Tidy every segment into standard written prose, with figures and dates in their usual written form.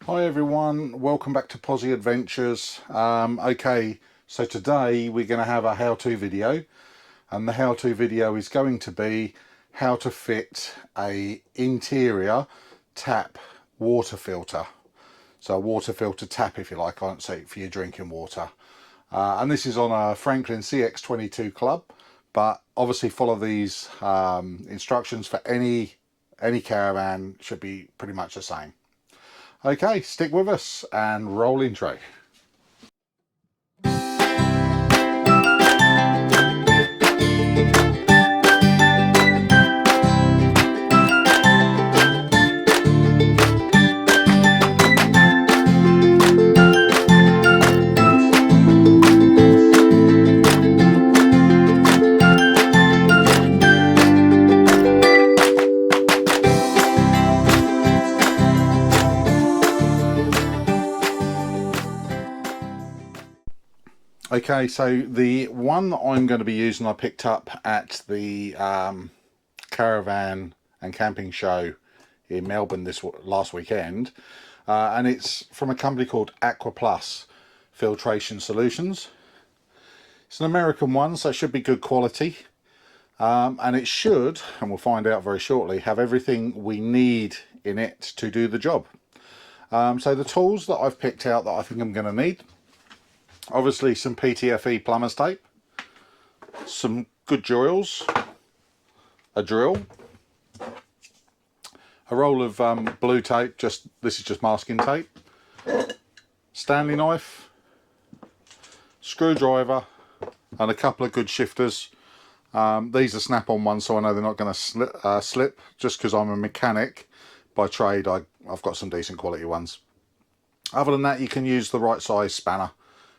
Hi everyone, welcome back to Posy Adventures. Okay, so today we're going to have a how-to video, and the how-to video is going to be how to fit a interior tap water filter. So a water filter tap, if you like, I don't say for your drinking water. And this is on a Franklin CX22 Club, but obviously follow these instructions for any caravan, should be pretty much the same. Okay, stick with us and roll intro. Okay, so the one that I'm going to be using I picked up at the caravan and camping show in Melbourne this last weekend, and it's from a company called Aqua Plus Filtration Solutions. It's an American one, so it should be good quality, and it should, and we'll find out very shortly, have everything we need in it to do the job. So the tools that I've picked out that I think I'm going to need: obviously some PTFE plumber's tape, some good drills, a drill, a roll of blue tape, this is just masking tape, Stanley knife, screwdriver, and a couple of good shifters. These are snap-on ones, so I know they're not going to slip, just because I'm a mechanic by trade. I've got some decent quality ones. Other than that, you can use the right size spanner,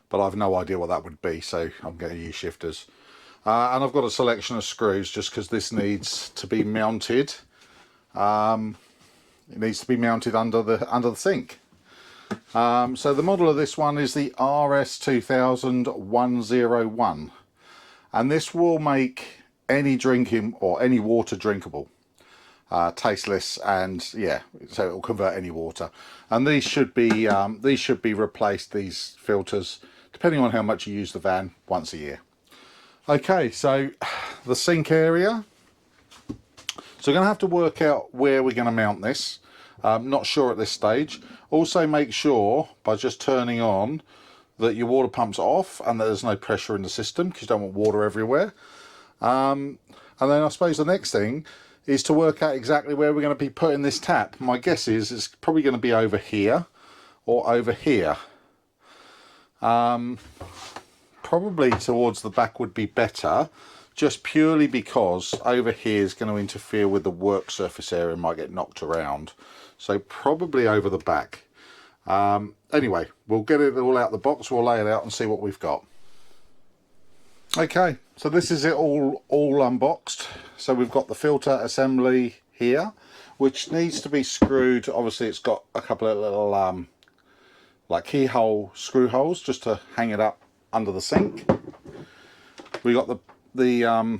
but I've no idea what that would be, so I'm going to use shifters. And I've got a selection of screws, just because this needs to be mounted. It needs to be mounted under the sink. So the model of this one is the RS2000-101, and this will make any drinking or any water drinkable, tasteless, and yeah, so it will convert any water. And these should be replaced, these filters, depending on how much you use the van, once a year. Okay, so the sink area. So we're going to have to work out where we're going to mount this. Not sure at this stage. Also make sure, by just turning on, that your water pump's off and that there's no pressure in the system, because you don't want water everywhere. And then I suppose the next thing is to work out exactly where we're going to be putting this tap. My guess is it's probably going to be over here or over here. Probably towards the back would be better, just purely because over here is going to interfere with the work surface area and might get knocked around. So probably over the back. Anyway, we'll get it all out the box, we'll lay it out and see what we've got. Okay, so this is it all unboxed. So we've got the filter assembly here, which needs to be screwed. Obviously it's got a couple of little like keyhole screw holes just to hang it up under the sink. We got the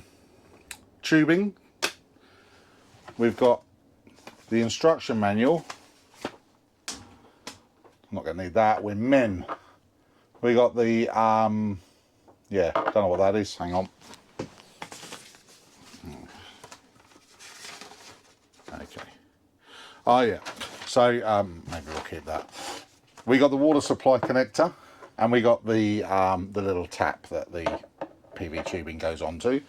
tubing. We've got the instruction manual. I'm not going to need that, we're men. We got the yeah, don't know what that is, hang on. Okay. Oh yeah, so maybe we'll keep that. We got the water supply connector, and we got the little tap that the PV tubing goes onto.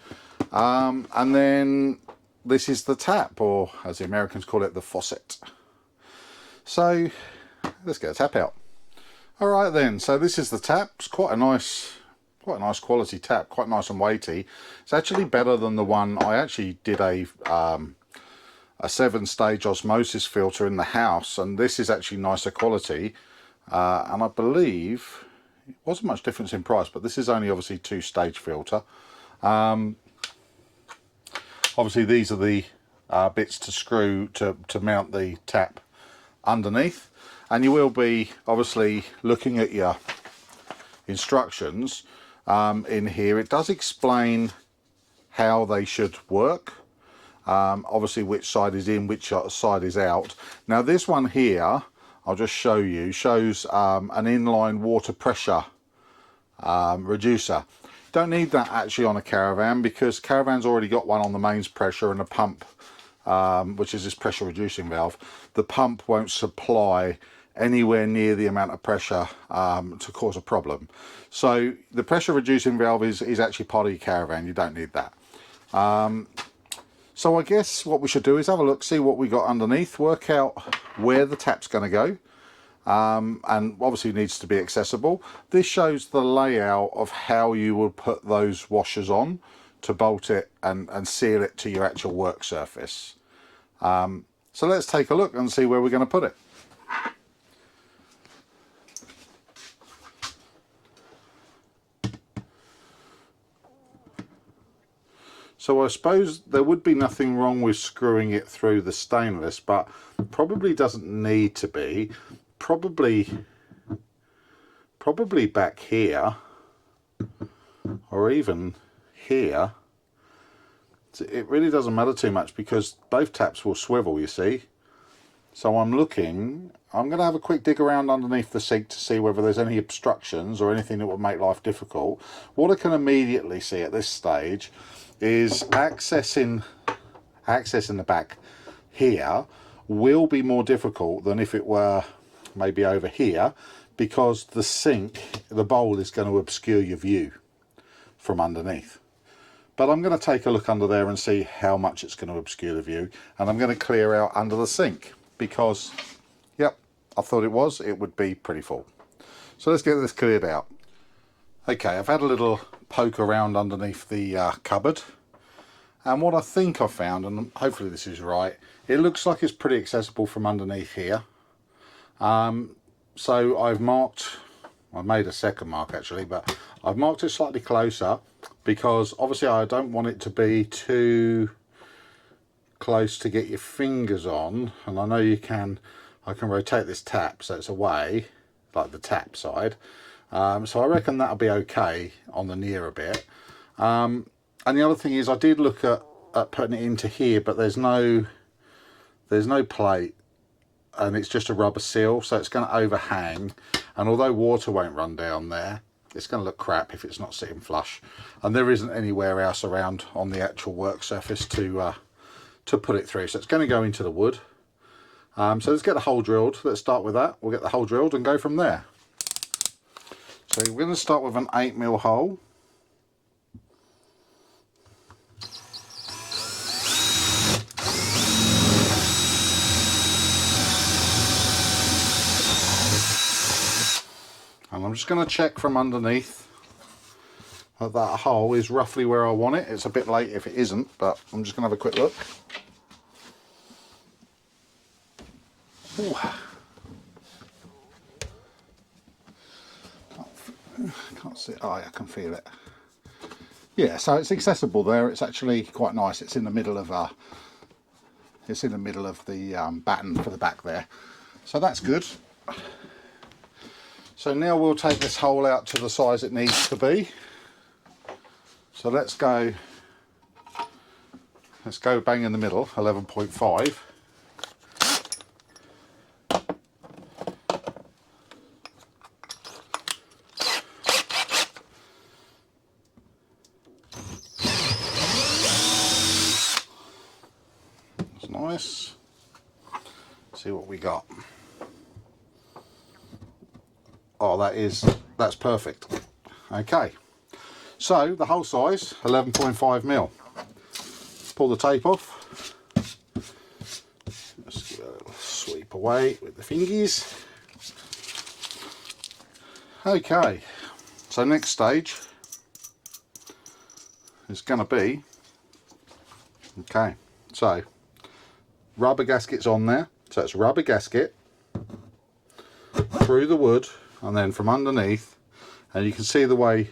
And then this is the tap, or as the Americans call it, the faucet. So let's get a tap out. All right then, so this is the tap. It's quite a nice quality tap, quite nice and weighty. It's actually better than the one I actually did a 7-stage osmosis filter in the house, and this is actually nicer quality. And I believe it wasn't much difference in price, but this is only obviously 2-stage filter. Obviously these are the bits to screw to mount the tap underneath, and you will be obviously looking at your instructions in here. It does explain how they should work, obviously which side is in, which side is out. Now this one here I'll just show you, shows an inline water pressure reducer. Don't need that actually on a caravan, because caravan's already got one on the mains pressure and a pump, which is this pressure reducing valve. The pump won't supply anywhere near the amount of pressure to cause a problem. So the pressure reducing valve is actually part of your caravan. You don't need that. So I guess what we should do is have a look, see what we got underneath, work out where the tap's going to go, and obviously it needs to be accessible. This shows the layout of how you would put those washers on to bolt it and seal it to your actual work surface. So let's take a look and see where we're going to put it. So I suppose there would be nothing wrong with screwing it through the stainless, but probably doesn't need to be. Probably back here, or even here. It really doesn't matter too much because both taps will swivel, you see. So I'm going to have a quick dig around underneath the sink to see whether there's any obstructions or anything that would make life difficult. What I can immediately see at this stage is accessing the back here will be more difficult than if it were maybe over here, because the sink, the bowl, is going to obscure your view from underneath. But I'm going to take a look under there and see how much it's going to obscure the view, and I'm going to clear out under the sink because, yep, I thought it would be pretty full. So let's get this cleared out. Okay, I've had a little poke around underneath the cupboard, and what I think I've found, and hopefully this is right, it looks like it's pretty accessible from underneath here. So I've made a second mark actually, but I've marked it slightly closer because obviously I don't want it to be too close to get your fingers on, and I know I can rotate this tap so it's away, like the tap side. So I reckon that'll be okay on the nearer bit. And the other thing is, I did look at putting it into here, but there's no plate, and it's just a rubber seal, so it's going to overhang, and although water won't run down there, it's going to look crap if it's not sitting flush, and there isn't anywhere else around on the actual work surface to put it through, so it's going to go into the wood. So let's get the hole drilled. Let's start with that. We'll get the hole drilled and go from there. So we're going to start with an 8mm hole. And I'm just going to check from underneath that that hole is roughly where I want it. It's a bit late if it isn't, but I'm just going to have a quick look. Ooh. Can't see it. Oh, yeah, I can feel it. Yeah, so it's accessible there. It's actually quite nice. It's in the middle of the batten for the back there, so that's good. So now we'll take this hole out to the size it needs to be. So let's go bang in the middle, 11.5. That's nice. See what we got. Oh, that's perfect. Okay, so the hole size 11.5mm. Pull the tape off. Just give it a little sweep away with the fingies. Okay, so next stage is going to be, okay, so rubber gaskets on there. So it's rubber gasket through the wood, and then from underneath, and you can see the way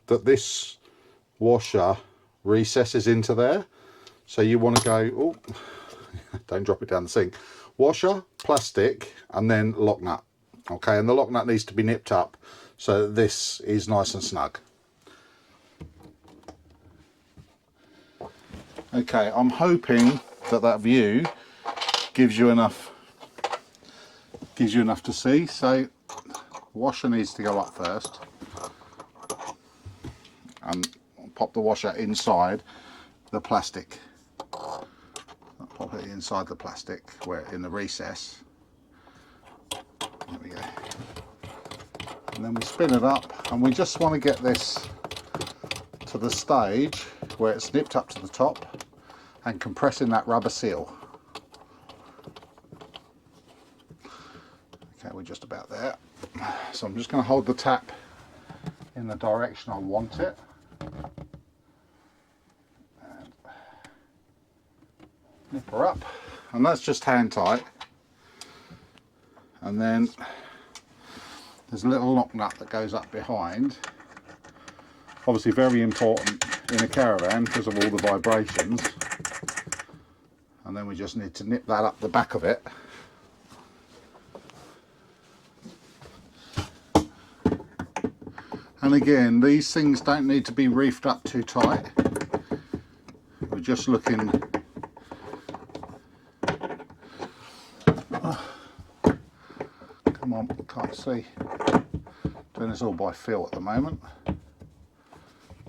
that this washer recesses into there. So you want to go, oh, don't drop it down the sink. Washer, plastic, and then lock nut. Okay, and the lock nut needs to be nipped up so that this is nice and snug. Okay, I'm hoping that view gives you enough gives you enough to see. So the washer needs to go up first, and pop the washer inside the plastic. I'll pop it inside the plastic, where in the recess. There we go. And then we spin it up, and we just want to get this to the stage where it's nipped up to the top and compressing that rubber seal. Okay, we're just about there. So I'm just going to hold the tap in the direction I want it. And nip her up. And that's just hand tight. And then there's a little lock nut that goes up behind. Obviously very important in a caravan because of all the vibrations. And then we just need to nip that up the back of it. And again, these things don't need to be reefed up too tight. We're just looking. Oh, come on, can't see. Doing this all by feel at the moment.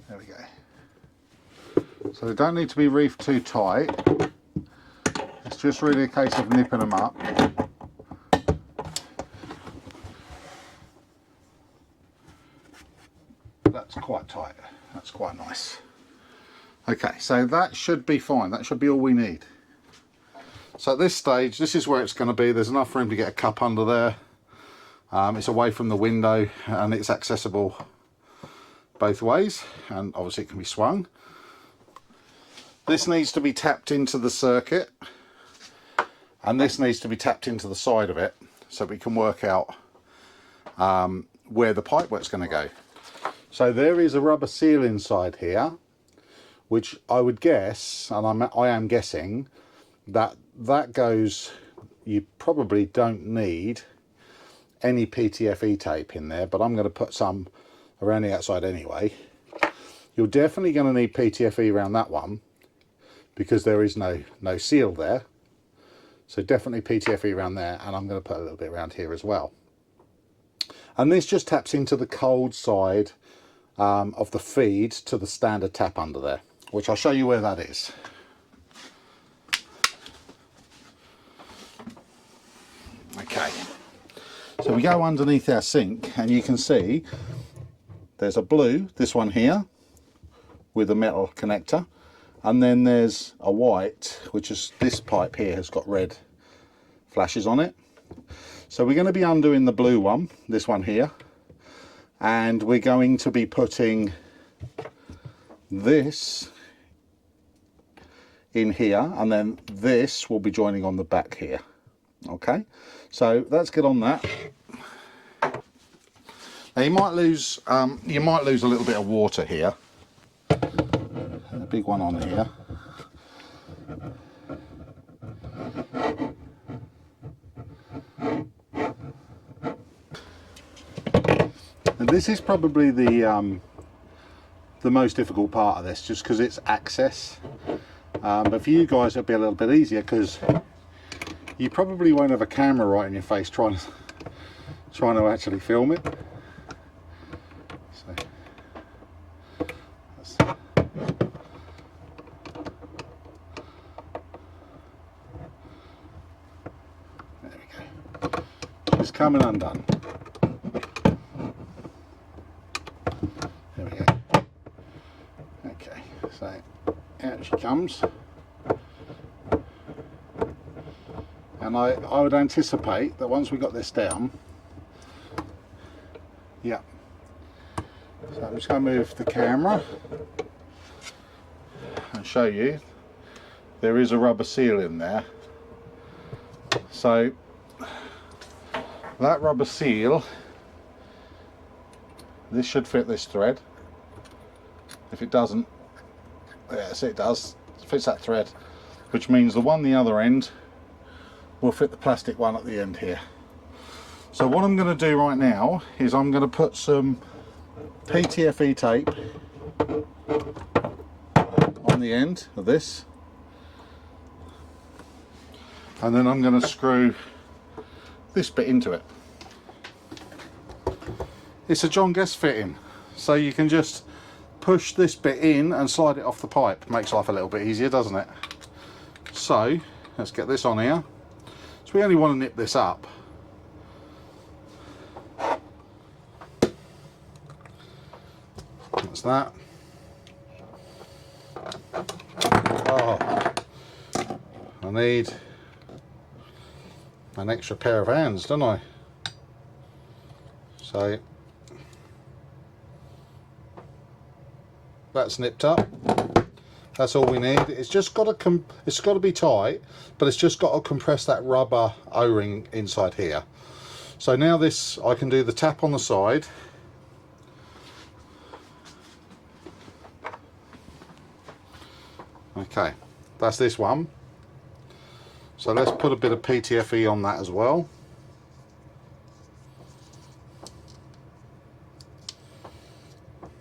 There we go. So they don't need to be reefed too tight. It's just really a case of nipping them up. That's quite tight. That's quite nice. Okay, so that should be fine. That should be all we need. So at this stage, this is where it's going to be. There's enough room to get a cup under there. It's away from the window and it's accessible both ways, and obviously it can be swung. This needs to be tapped into the circuit, and this needs to be tapped into the side of it so we can work out where the pipe work's going to go. So there is a rubber seal inside here, which I would guess, and I am guessing, that goes, you probably don't need any PTFE tape in there, but I'm going to put some around the outside anyway. You're definitely going to need PTFE around that one because there is no seal there. So definitely PTFE around there, and I'm going to put a little bit around here as well. And this just taps into the cold side of the feed to the standard tap under there, which I'll show you where that is. Okay, so we go underneath our sink and you can see there's a blue, this one here, with a metal connector, and then there's a white, which is this pipe here has got red flashes on it. So we're going to be undoing the blue one, this one here, and we're going to be putting this in here, and then this will be joining on the back here. Okay, so let's get on that. Now you might lose a little bit of water here. A big one on here. And this is probably the most difficult part of this, just because it's access. But for you guys it'll be a little bit easier because you probably won't have a camera right in your face trying to actually film it. So there we go. It's coming undone. There we go. Okay, so out she comes. And I would anticipate that once we got this down, yeah. So I'm just going to move the camera and show you there is a rubber seal in there. So that rubber seal, this should fit this thread. If it doesn't, yes it does, it fits that thread, which means the one the other end will fit the plastic one at the end here. So what I'm going to do right now is I'm going to put some PTFE tape on the end of this, and then I'm going to screw this bit into it. It's a John Guest fitting, so you can just push this bit in and slide it off the pipe. Makes life a little bit easier, doesn't it? So let's get this on here. So we only want to nip this up. That's that. Oh, I need an extra pair of hands, don't I? So that's nipped up. That's all we need. It's just got to be tight, but it's just got to compress that rubber O-ring inside here. So now this, I can do the tap on the side. Okay, that's this one. So let's put a bit of PTFE on that as well.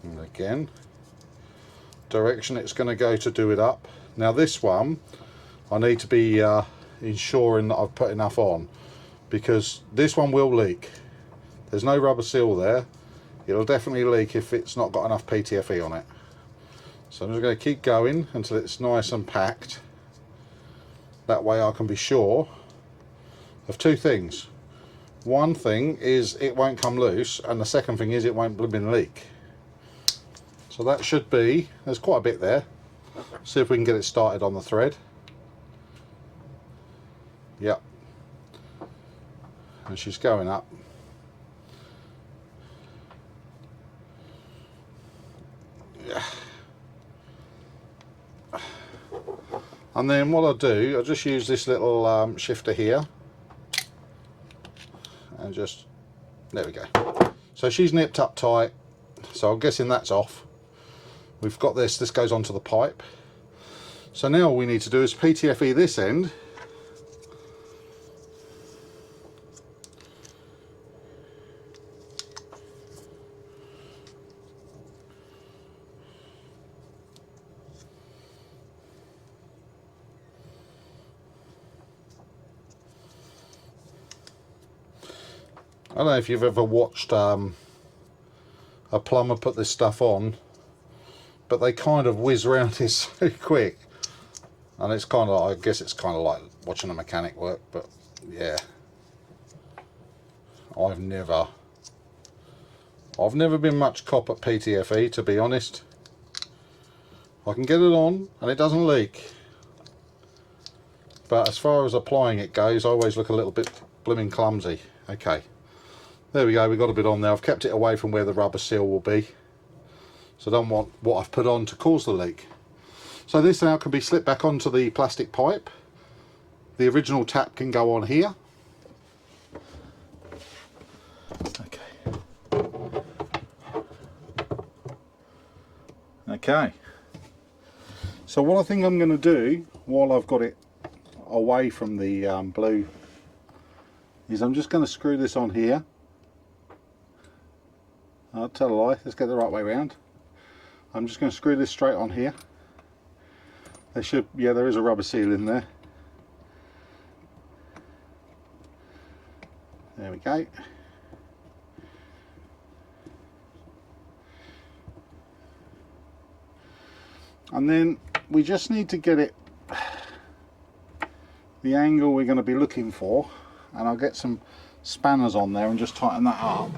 And again, direction it's going to go to do it up. Now this one, I need to be ensuring that I've put enough on, because this one will leak. There's no rubber seal there. It'll definitely leak if it's not got enough PTFE on it. So I'm just going to keep going until it's nice and packed. That way I can be sure of two things. One thing is it won't come loose, and the second thing is it won't blooming leak. So that should be, there's quite a bit there. See if we can get it started on the thread. Yep. And she's going up. Yeah. And then what I'll do, I'll just use this little shifter here. And just, there we go. So she's nipped up tight. So I'm guessing that's off. We've got this goes onto the pipe. So now all we need to do is PTFE this end. I don't know if you've ever watched a plumber put this stuff on, but they kind of whiz around it so quick, and it's kind of, I guess it's kind of like watching a mechanic work. But yeah, I've never been much cop at PTFE, to be honest. I can get it on and it doesn't leak, but as far as applying it goes, I always look a little bit blooming clumsy. Okay, there we go, we've got a bit on there. I've kept it away from where the rubber seal will be, so I don't want what I've put on to cause the leak. So this now can be slipped back onto the plastic pipe. The original tap can go on here. Okay. So what I think I'm going to do while I've got it away from the blue is I'm just going to screw this on here. I'll tell a lie, let's get the right way around. I'm just going to screw this straight on here. There should, yeah, there is a rubber seal in there. There we go. And then we just need to get it the angle we're going to be looking for, and I'll get some spanners on there and just tighten that up,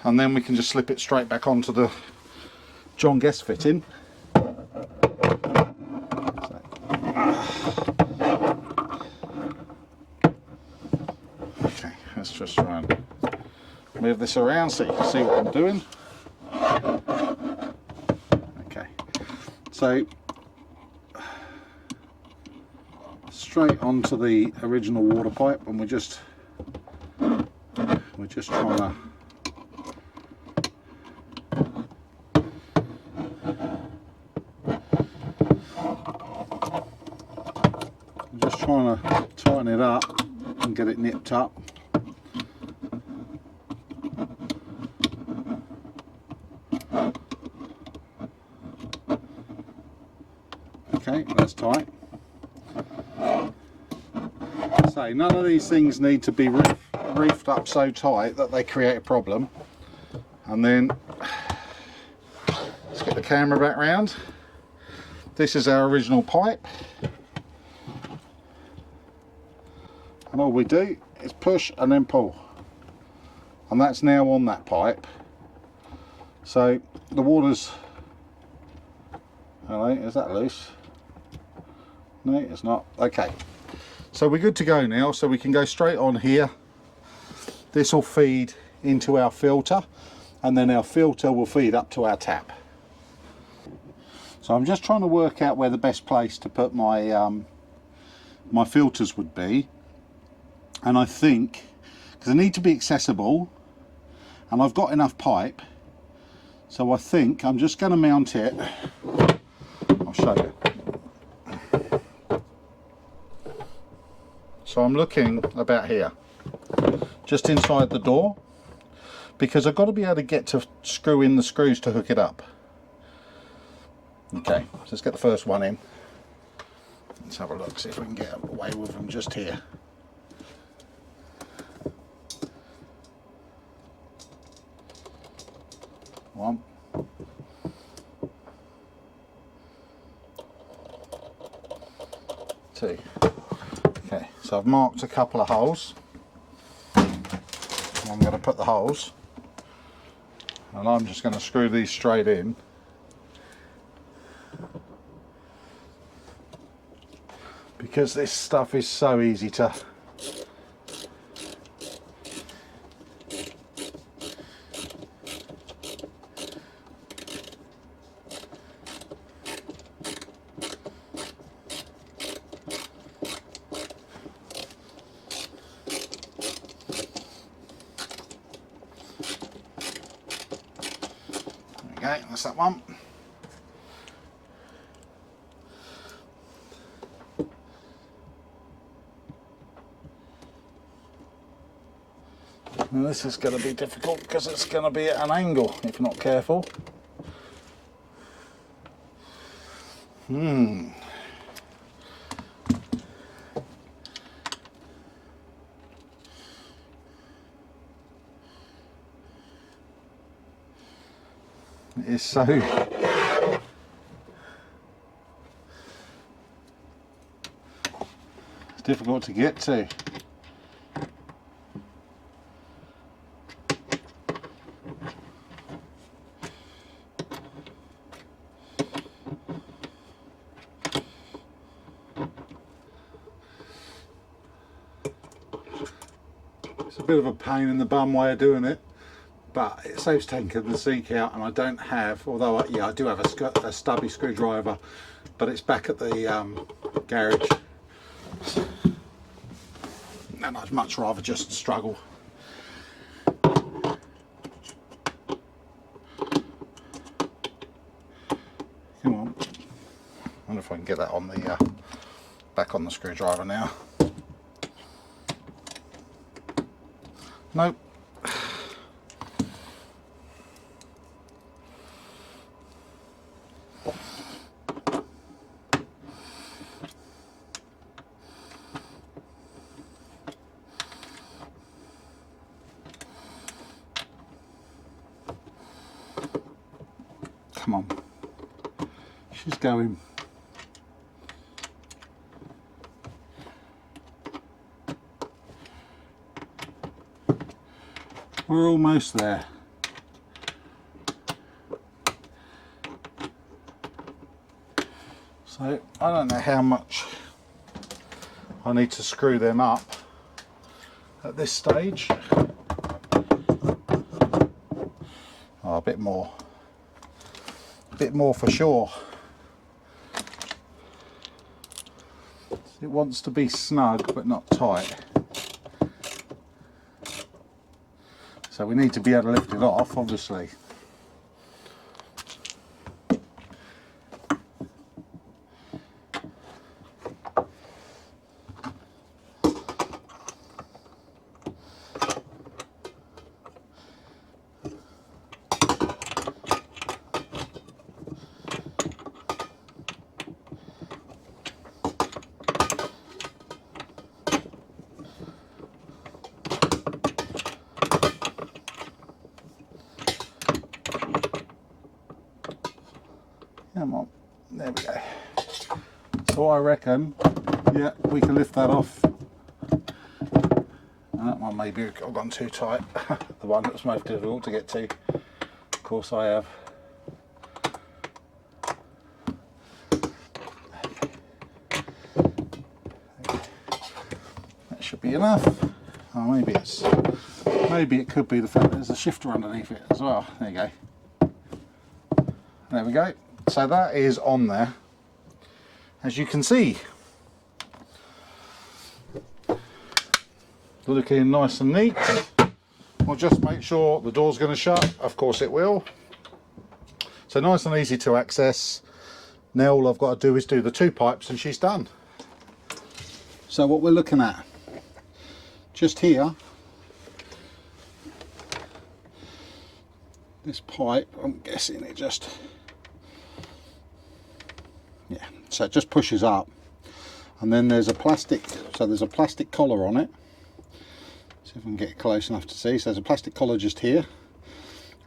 and then we can just slip it straight back onto the John Guest fitting. Okay, let's just try and move this around so you can see what I'm doing. Okay, so straight onto the original water pipe, and we're just trying to tighten it up and get it nipped up. Okay, that's tight. So say, none of these things need to be reefed up so tight that they create a problem. And then let's get the camera back round. This is our original pipe, and all we do is push and then pull, and that's now on that pipe. So the water's, hello, is that loose? No, it's not. Okay, so we're good to go now, so we can go straight on here. This will feed into our filter, and then our filter will feed up to our tap. So I'm just trying to work out where the best place to put my my filters would be, and I think, because they need to be accessible, and I've got enough pipe, so I think I'm just going to mount it. I'll show you. So I'm looking about here, just inside the door, because I've got to be able to get to screw in the screws to hook it up. Okay, so let's get the first one in. Let's have a look, see if we can get away with them just here. One. Two. Okay, so I've marked a couple of holes. I'm going to put the holes, and I'm just going to screw these straight in. Because this stuff is so easy to okay, that's that one. Now this is going to be difficult because it's going to be at an angle if you're not careful. It is so it's difficult to get to. It's a bit of a pain in the bum way of doing it, but it saves taking the sink out, and I don't have, although I do have a stubby screwdriver, but it's back at the garage, and I'd much rather just struggle. Come on, I wonder if I can get that on the back on the screwdriver now. Nope. Come on. She's going. We're almost there. So I don't know how much I need to screw them up at this stage. Oh, a bit more for sure. It wants to be snug but not tight. So we need to be able to lift it off, obviously. Come on, there we go. So I reckon, yeah, we can lift that off. That one maybe I've gone too tight. The one that was most difficult to get to. Of course I have. That should be enough. Oh, maybe it could be the fact that there's a shifter underneath it as well. There you go. There we go. So that is on there, as you can see. Looking nice and neat. We'll just make sure the door's going to shut. Of course it will. So nice and easy to access. Now all I've got to do is do the 2 pipes and she's done. So what we're looking at, just here, this pipe, I'm guessing it just, yeah, so it just pushes up, and then there's a plastic, there's a plastic collar on it. See if I can get close enough to see. So there's a plastic collar just here,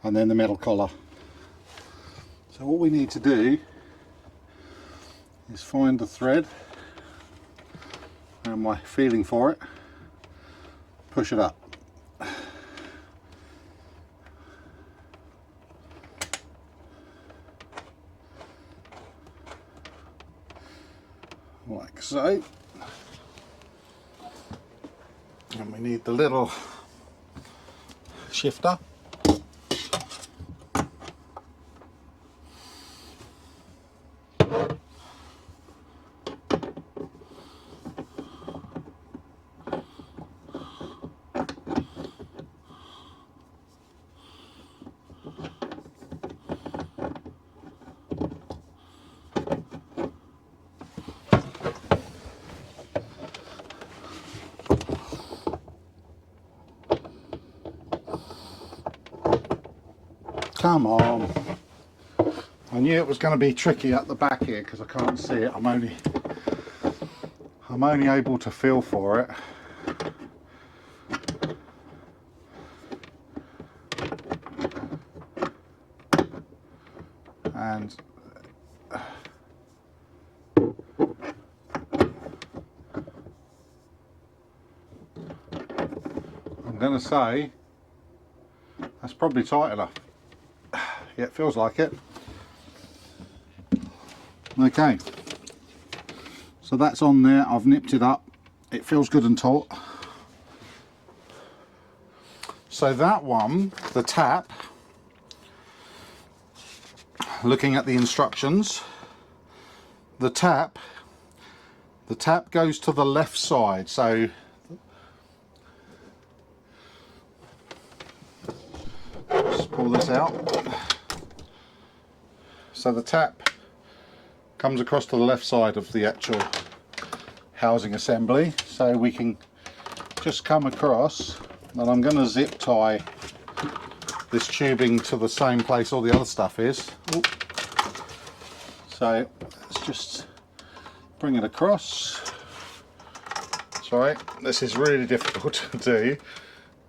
and then the metal collar. So what we need to do is find the thread, and my feeling for it, push it up. Like so. And we need the little shifter. Come on. I knew it was going to be tricky at the back here because I can't see it. I'm only able to feel for it. And I'm going to say that's probably tight enough. Yeah, it feels like it. Okay, so that's on there. I've nipped it up. It feels good and taut. So that one, the tap, looking at the instructions, the tap goes to the left side. So just pull this out. So the tap comes across to the left side of the actual housing assembly. So we can just come across, and I'm going to zip tie this tubing to the same place all the other stuff is. Ooh. So let's just bring it across. Sorry, this is really difficult to do.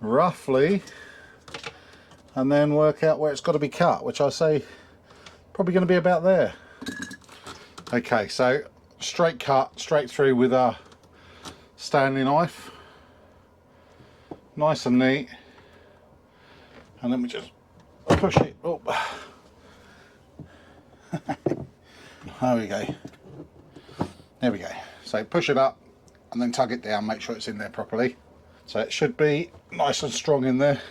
Roughly, and then work out where it's got to be cut, which I say probably going to be about there. Okay, so straight cut, straight through with a Stanley knife, nice and neat. And let me just push it up. There we go. There we go. So push it up and then tug it down, make sure it's in there properly. So it should be nice and strong in there.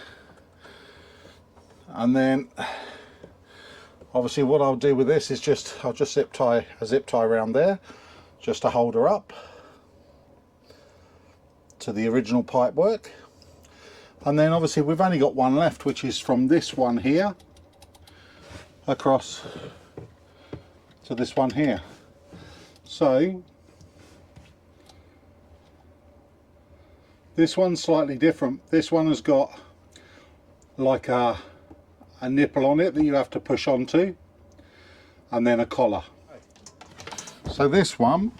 And then obviously what I'll do with this is I'll just zip tie around there just to hold her up to the original pipe work. And then obviously we've only got one left, which is from this one here across to this one here. So this one's slightly different. This one has got like a nipple on it that you have to push onto, and then a collar. So this one,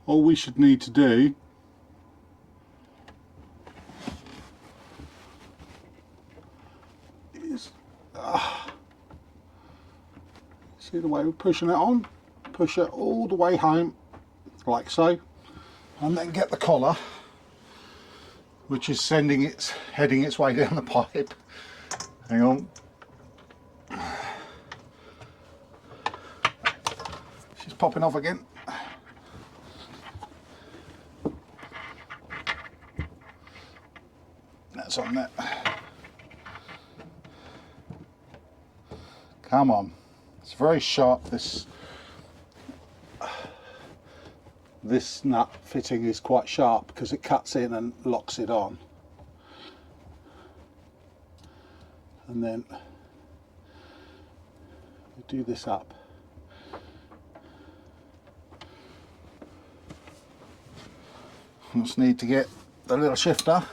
all we should need to do is See the way we're pushing it on? Push it all the way home, like so, and then get the collar, which is heading its way down the pipe. Hang on. She's popping off again. That's on there. Come on. It's very sharp. This nut fitting is quite sharp because it cuts in and locks it on. And then we do this up. Just need to get the little shifter.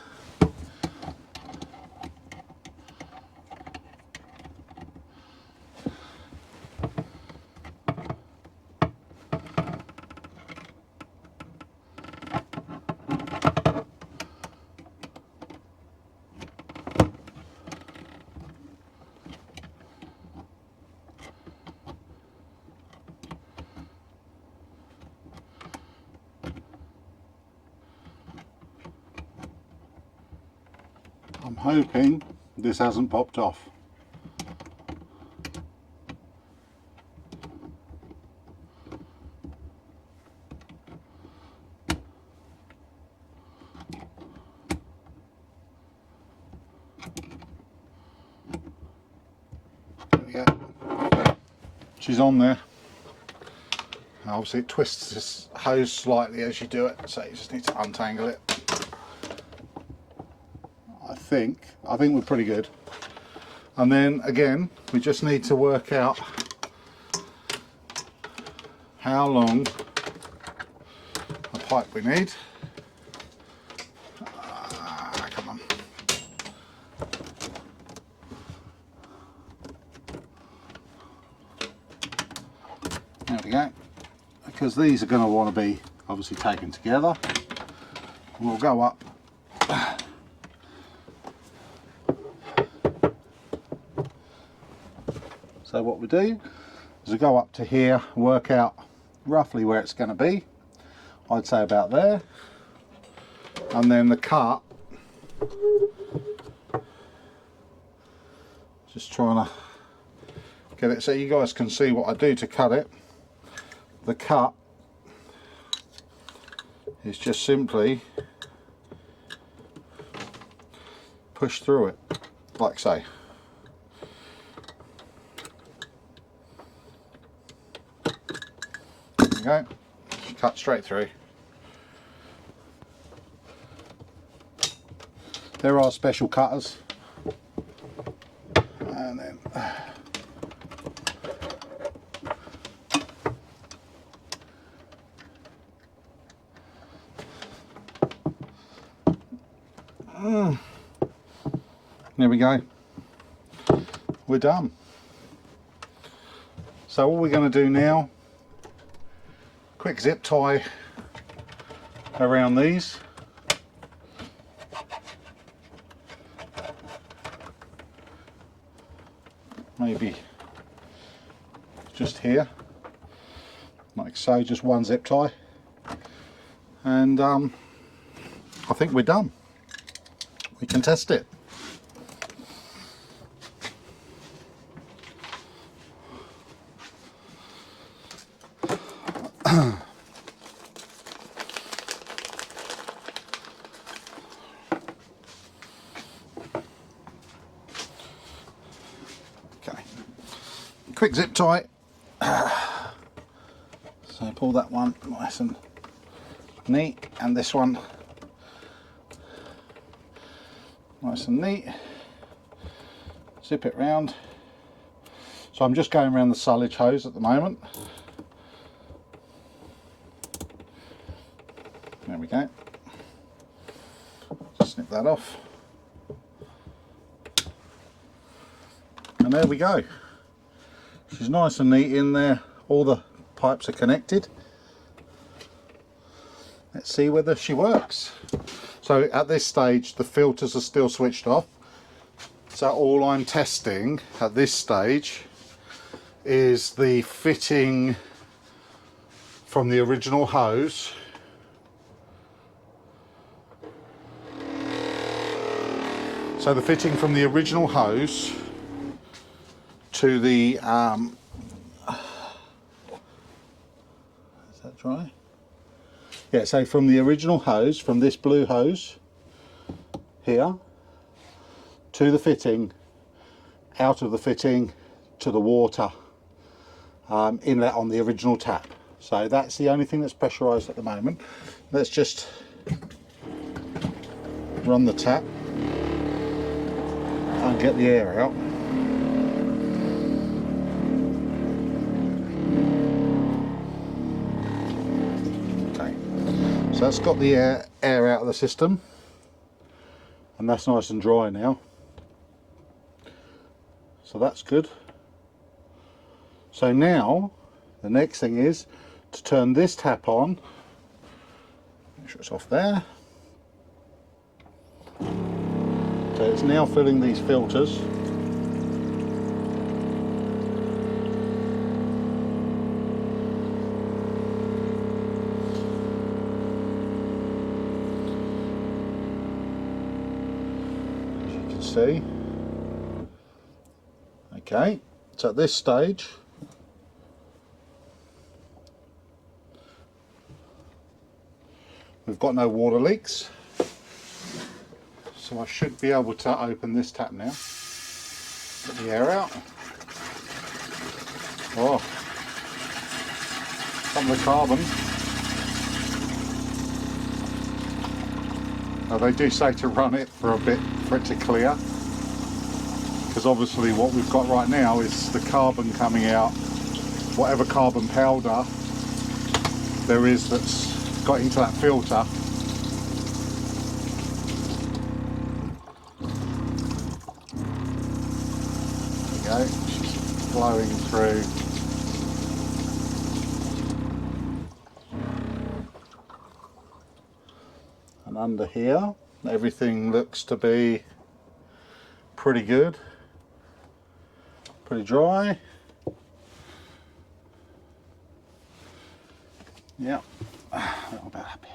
I'm hoping this hasn't popped off. There we go. She's on there. Obviously it twists this hose slightly as you do it, so you just need to untangle it. I think we're pretty good. And then again, we just need to work out how long a pipe we need. Come on. There we go. Because these are going to want to be obviously taken together. We'll go up. So what we do is we go up to here, work out roughly where it's going to be. I'd say about there. And then the cut, just trying to get it so you guys can see what I do to cut it. The cut is just simply push through it, like so. Go, cut straight through. There are special cutters, and then there we go. We're done. So all we're going to do now, quick zip tie around these. Maybe just here, like so, just one zip tie. And I think we're done. We can test it. Quick zip tie. So pull that one nice and neat, and this one nice and neat. Zip it round. So I'm just going around the silage hose at the moment. There we go. Snip that off. And there we go. She's nice and neat in there. All the pipes are connected. Let's see whether she works. So at this stage the filters are still switched off. So all I'm testing at this stage is the fitting from the original hose so the fitting from the original hose to the is that dry? Yeah, so from the original hose, from this blue hose here to the fitting, out of the fitting to the water inlet on the original tap. So that's the only thing that's pressurised at the moment. Let's just run the tap and get the air out. Okay, so that's got the air out of the system, and that's nice and dry now. So that's good. So now the next thing is to turn this tap on. Make sure it's off there. So it's now filling these filters. As you can see. Okay, so at this stage we've got no water leaks, so I should be able to open this tap now. Get the air out. Oh, some of the carbon. Now they do say to run it for a bit for it to clear, because obviously what we've got right now is the carbon coming out, whatever carbon powder there is that's got into that filter. There we go, it's just flowing through. And under here, everything looks to be pretty good, pretty dry. Yeah, a little bit up here.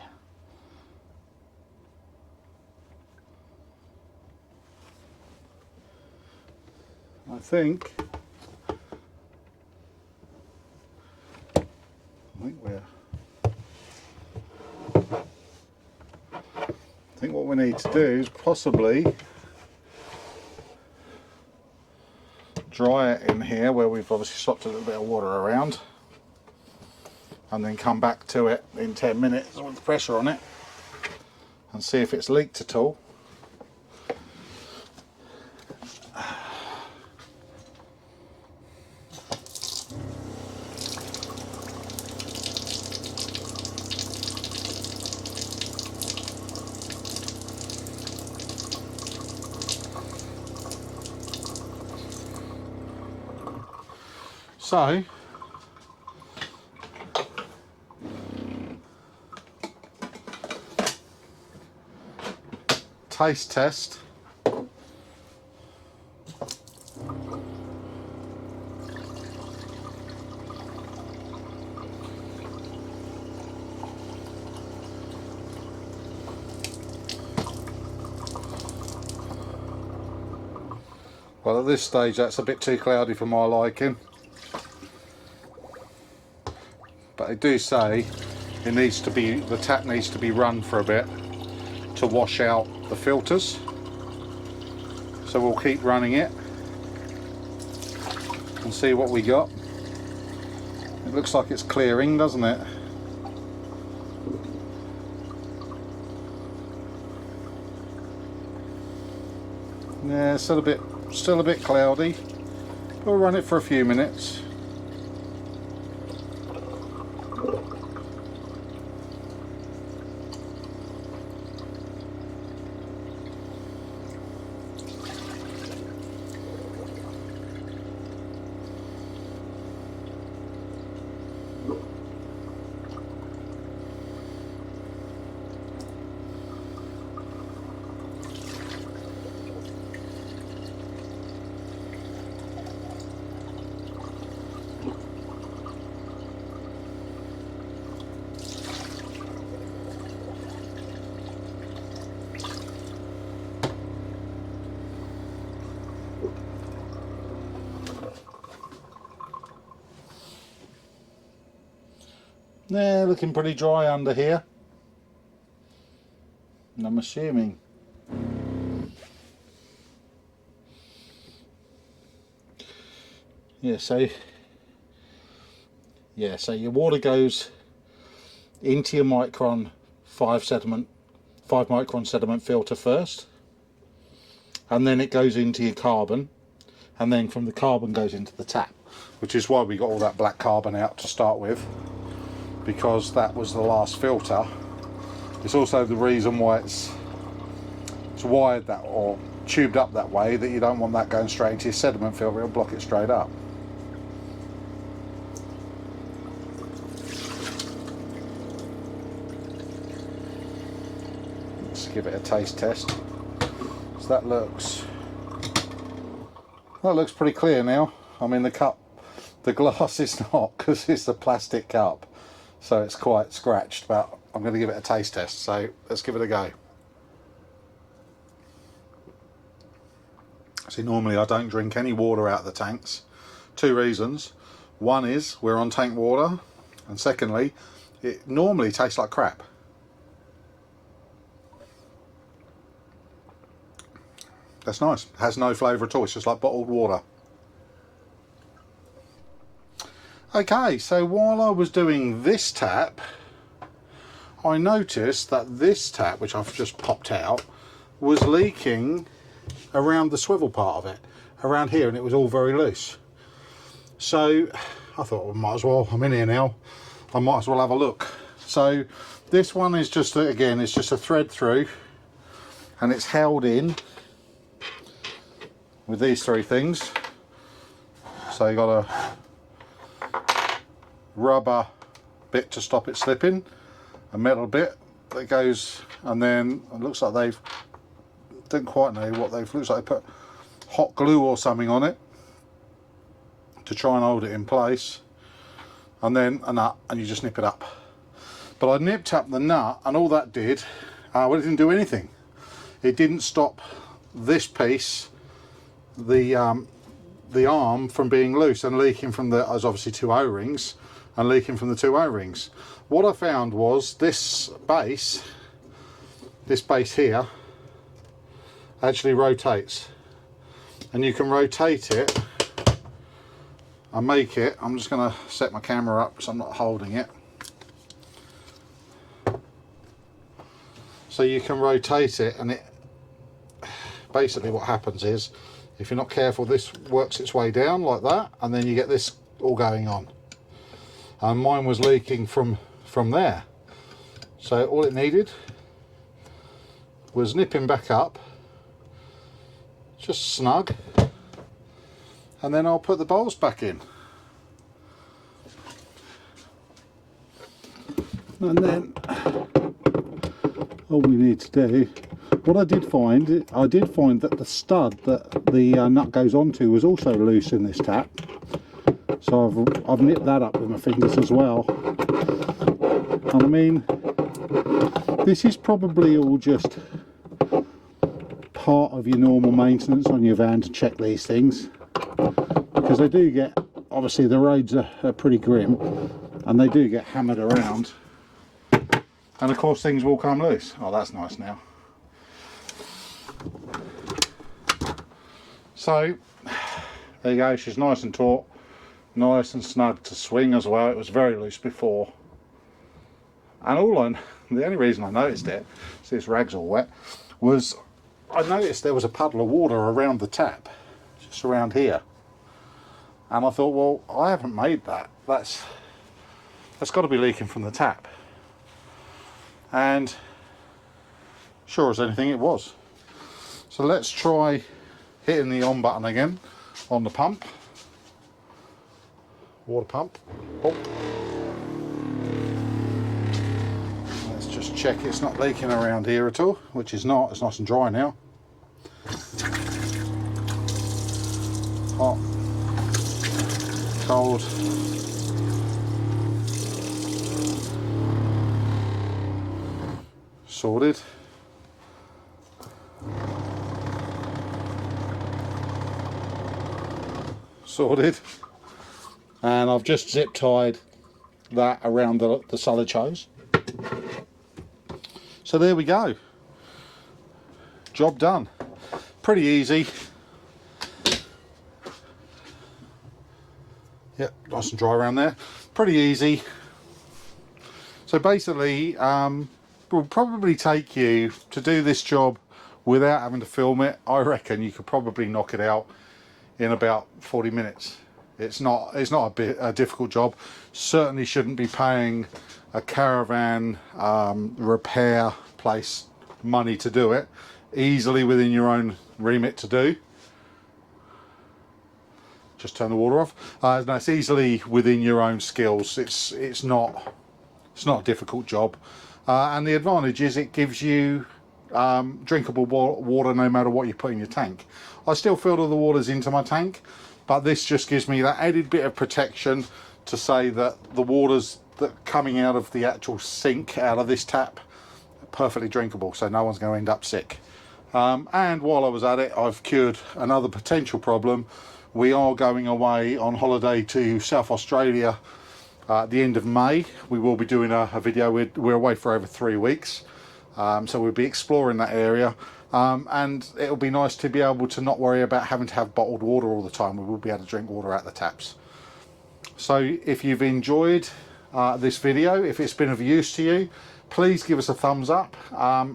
I think what we need to do is possibly dry it in here where we've obviously swapped a little bit of water around, and then come back to it in 10 minutes with the pressure on it and see if it's leaked at all. So taste test. Well, at this stage that's a bit too cloudy for my liking, but they do say it needs to be, the tap needs to be run for a bit to wash out the filters, so we'll keep running it and see what we got. It looks like it's clearing, doesn't it? Yeah, still a bit cloudy. We'll run it for a few minutes. they're looking pretty dry under here. And I'm assuming so your water goes into your micron 5 micron sediment filter first, and then it goes into your carbon, and then from the carbon goes into the tap, which is why we got all that black carbon out to start with, because that was the last filter. It's also the reason why it's wired that, or tubed up that way, that you don't want that going straight into your sediment filter. It'll block it straight up. Let's give it a taste test. So that looks pretty clear now. I mean, the glass is not, because it's a plastic cup, so it's quite scratched, but I'm going to give it a taste test, so let's give it a go. See, normally I don't drink any water out of the tanks. 2 reasons. One is we're on tank water, and secondly, it normally tastes like crap. That's nice. It has no flavour at all. It's just like bottled water. Okay, so while I was doing this tap, I noticed that this tap, which I've just popped out, was leaking around the swivel part of it, around here, and it was all very loose. So I thought, well, might as well, I'm in here now, I might as well have a look. So this one is just, again, it's just a thread through, and it's held in with these 3 things. So you got a rubber bit to stop it slipping, a metal bit that goes, and then it looks like they've, didn't quite know what they've, looks like they put hot glue or something on it to try and hold it in place, and then a nut, and you just nip it up. But I nipped up the nut, and all that did, well, it didn't do anything. It didn't stop this piece, the arm, from being loose and leaking from the, there's obviously 2 O-rings, and leaking from the 2 O-rings. What I found was this base here actually rotates, and you can rotate it and make it, I'm just going to set my camera up so I'm not holding it, so you can rotate it, and it basically, what happens is, if you're not careful, this works its way down like that, and then you get this all going on, and mine was leaking from there. So all it needed was nipping back up, just snug, and then I'll put the bowls back in, and then all we need to do, what I did find that the stud that the nut goes onto was also loose in this tap, so I've nipped that up with my fingers as well. And I mean, this is probably all just part of your normal maintenance on your van to check these things, because they do get, obviously the roads are pretty grim, and they do get hammered around, and of course things will come loose. Oh, that's nice now. So there you go, she's nice and taut, nice and snug to swing as well. It was very loose before, and the only reason I noticed it, see this rag's all wet, was I noticed there was a puddle of water around the tap, just around here, and I thought, well, I haven't made that, that's got to be leaking from the tap, and sure as anything it was. So let's try hitting the on button again on the pump, water pump. Oh. Let's just check it's not leaking around here at all, which is not. It's nice and dry now. Hot, cold, sorted. Sorted, and I've just zip tied that around the solid hose. So there we go, job done. Pretty easy. Yep, nice and dry around there. Pretty easy. So basically, will probably take you to do this job without having to film it. I reckon you could probably knock it out in about 40 minutes. It's not a difficult job. Certainly shouldn't be paying a caravan repair place money to do it. Easily within your own remit to do. Just turn the water off. No, it's easily within your own skills. It's not a difficult job, and the advantage is it gives you drinkable water no matter what you put in your tank. I still filter the waters into my tank, but this just gives me that added bit of protection to say that the waters that are coming out of the actual sink, out of this tap, are perfectly drinkable, so no one's going to end up sick. And while I was at it, I've cured another potential problem. We are going away on holiday to South Australia at the end of May. We will be doing a video. We're away for over 3 weeks, so we'll be exploring that area, and it'll be nice to be able to not worry about having to have bottled water all the time. We will be able to drink water out the taps. So if you've enjoyed this video, if it's been of use to you, please give us a thumbs up,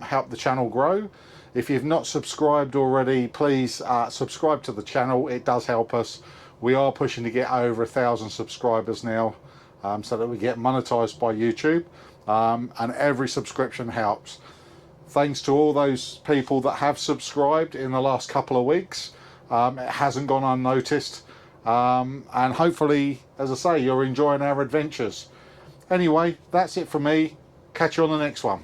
help the channel grow. If you've not subscribed already, please subscribe to the channel. It does help us. We are pushing to get over 1,000 subscribers now, so that we get monetized by YouTube, and every subscription helps. Thanks to all those people that have subscribed in the last couple of weeks. It hasn't gone unnoticed, and hopefully, as I say, you're enjoying our adventures. Anyway, that's it for me. Catch you on the next one.